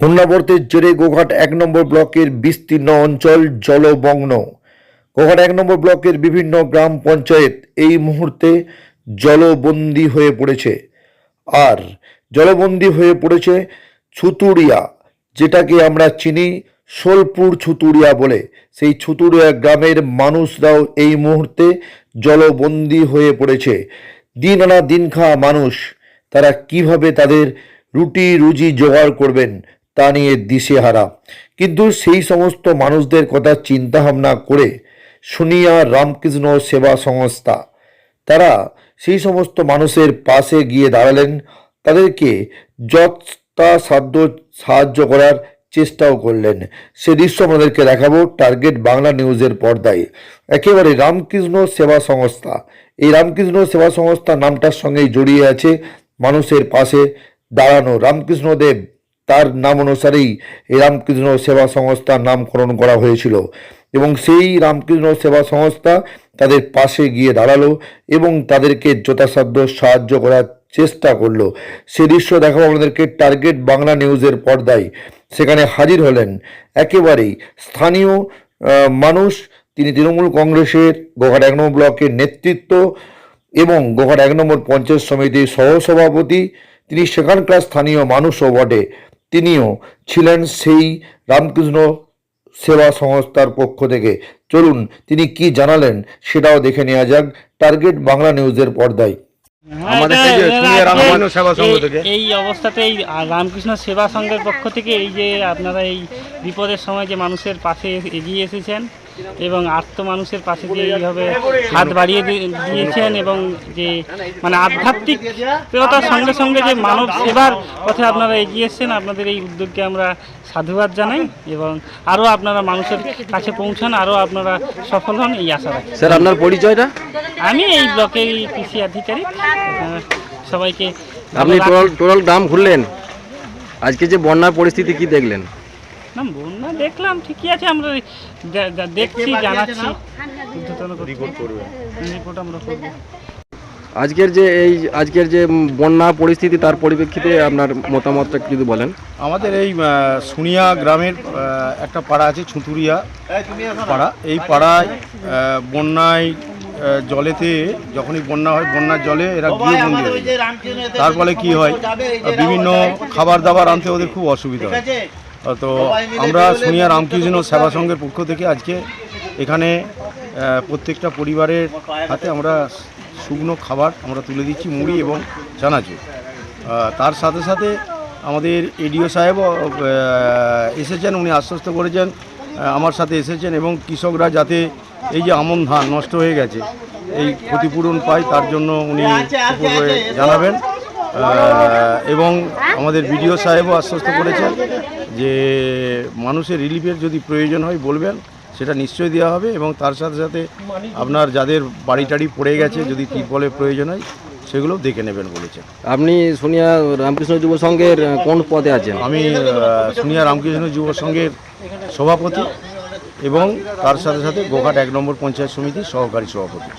ঘূর্ণাবর্তের জেরে গোঘাট ১ নম্বর ব্লকের বিস্তীর্ণ অঞ্চল জলমগ্ন। গোঘাট ১ নম্বর ব্লকের বিভিন্ন গ্রাম পঞ্চায়েত এই মুহূর্তে জলবন্দী হয়ে পড়েছে। আর জলবন্দী হয়ে পড়েছে ছুতুড়িয়া, যেটাকে আমরা চিনি সোলপুর ছুতুড়িয়া বলে। সেই ছুতুড়িয়া গ্রামের মানুষরাও এই মুহূর্তে জলবন্দী হয়ে পড়েছে। দিন আনা দিন খাওয়া মানুষ, তারা কিভাবে তাদের রুটি রুজি জোগাড় করবেন তা নিয়ে দিশেহারা। কিন্তু সেই সমস্ত মানুষদের কথা চিন্তা ভাবনা করে সোনিয়া রামকৃষ্ণ সেবা সংস্থা তারা সেই সমস্ত মানুষের পাশে গিয়ে দাঁড়ালেন, তাদেরকে যথাসাধ্য সাহায্য করার চেষ্টাও করলেন। সে দৃশ্য আমাদেরকে দেখাবো টার্গেট বাংলা নিউজের পর্দায়। একেবারে রামকৃষ্ণ সেবা সংস্থা, এই রামকৃষ্ণ সেবা সংস্থা নামটার সঙ্গেই জড়িয়ে আছে মানুষের পাশে দাঁড়ানো। রামকৃষ্ণ দেব, তার নাম অনুসারেই এই রামকৃষ্ণ সেবা সংস্থার নামকরণ করা হয়েছিল এবং সেই রামকৃষ্ণ সেবা সংস্থা তাদের পাশে গিয়ে দাঁড়ালো এবং তাদেরকে যথাসাধ্য সাহায্য করার চেষ্টা করলো। সে দৃশ্য দেখাবো আমাদেরকে টার্গেট বাংলা নিউজের পর্দায়। সেখানে হাজির হলেন একেবারেই স্থানীয় মানুষ, তিনি তৃণমূল কংগ্রেসের গোঘাট ১ নম্বর ব্লকের নেতৃত্ব এবং গোঘাট ১ নম্বর পঞ্চায়েত সমিতির সহসভাপতি। তিনি সেখানকার স্থানীয় মানুষও বটে, তিনিও ছিলেন সেই রামকৃষ্ণ সেবা সংস্থার পক্ষ থেকে। চলুন তিনি কি জানালেন সেটাও দেখে নেওয়া যাক টার্গেট বাংলা নিউজের পর্দায়। আমাদের রামকৃষ্ণ সেবা সংঘ থেকে এই অবস্থাতেই রামকৃষ্ণ সেবা সংঘের পক্ষ থেকে এই যে আপনারা এই বিপদের সময় যে মানুষের পাশে এগিয়ে এসেছেন এবং আর্ত মানুষের পাশে যে এইভাবে হাত বাড়িয়ে দিয়েছেন এবং যে মানে আধ্যাত্মিকতার সঙ্গে সঙ্গে যে মানব সেবার পথে আপনারা এগিয়ে এসেছেন, আপনাদের এই উদ্যোগকে আমরা সাধুবাদ জানাই এবং আরও আপনারা মানুষের কাছে পৌঁছান, আরও আপনারা সফল হন এই আশা রাখি। স্যার, আপনার পরিচয়টা? আমি এই ব্লকের কৃষি আধিকারিক। সবাইকে আপনি টোটাল গ্রাম ঘুরলেন, আজকে যে বন্যার পরিস্থিতি কি দেখলেন? না, বন্যা দেখলাম ঠিকই আছে, আমরা দেখছি, জানাচ্ছি, রিপোর্ট আমরা করব। আজকের যে বন্যা পরিস্থিতি তার পরিপ্রেক্ষিতে আপনার মতামতটা যদি বলেন। আমাদের এই সোনিয়া গ্রামের একটা পাড়া আছে ছুতুড়িয়া পাড়া। এই পাড়ায় বন্যায় জলেতে যখনই বন্যা হয়, বন্যার জলে এরা গৃহবন্দী হয়। তার ফলে কী হয়, বিভিন্ন খাবার দাবার আনতে ওদের খুব অসুবিধা হয়। তো আমরা সোনিয়া রামকৃষ্ণ সেবা সংঘের পক্ষ থেকে আজকে এখানে প্রত্যেকটা পরিবারের হাতে আমরা শুকনো খাবার আমরা তুলে দিচ্ছি, মুড়ি এবং চানাচুর। তার সাথে সাথে আমাদের এডিও সাহেবও এসেছেন, উনি আশ্বস্ত করেছেন, আমার সাথে এসেছেন এবং কৃষকরা যাতে এই যে আমন ধান নষ্ট হয়ে গেছে এই ক্ষতিপূরণ পায় তার জন্য উনি উপরে জানাবেন। এবং আমাদের বিডিও সাহেবও আশ্বস্ত করেছেন যে মানুষের রিলিফের যদি প্রয়োজন হয় বলবেন, সেটা নিশ্চয়ই দেওয়া হবে। এবং তার সাথে সাথে আপনার যাদের বাড়ি টাড়ি পড়ে গেছে যদি তিরপলের প্রয়োজন হয় সেগুলো দেখে নেবেন বলেছেন। আপনি সোনিয়া রামকৃষ্ণ যুব সংঘের কোন পদে আছেন? আমি সোনিয়া রামকৃষ্ণ যুব সংঘের সভাপতি এবং তার সাথে সাথে গোঘাট ১ নম্বর পঞ্চায়েত সমিতির সহকারী সভাপতি।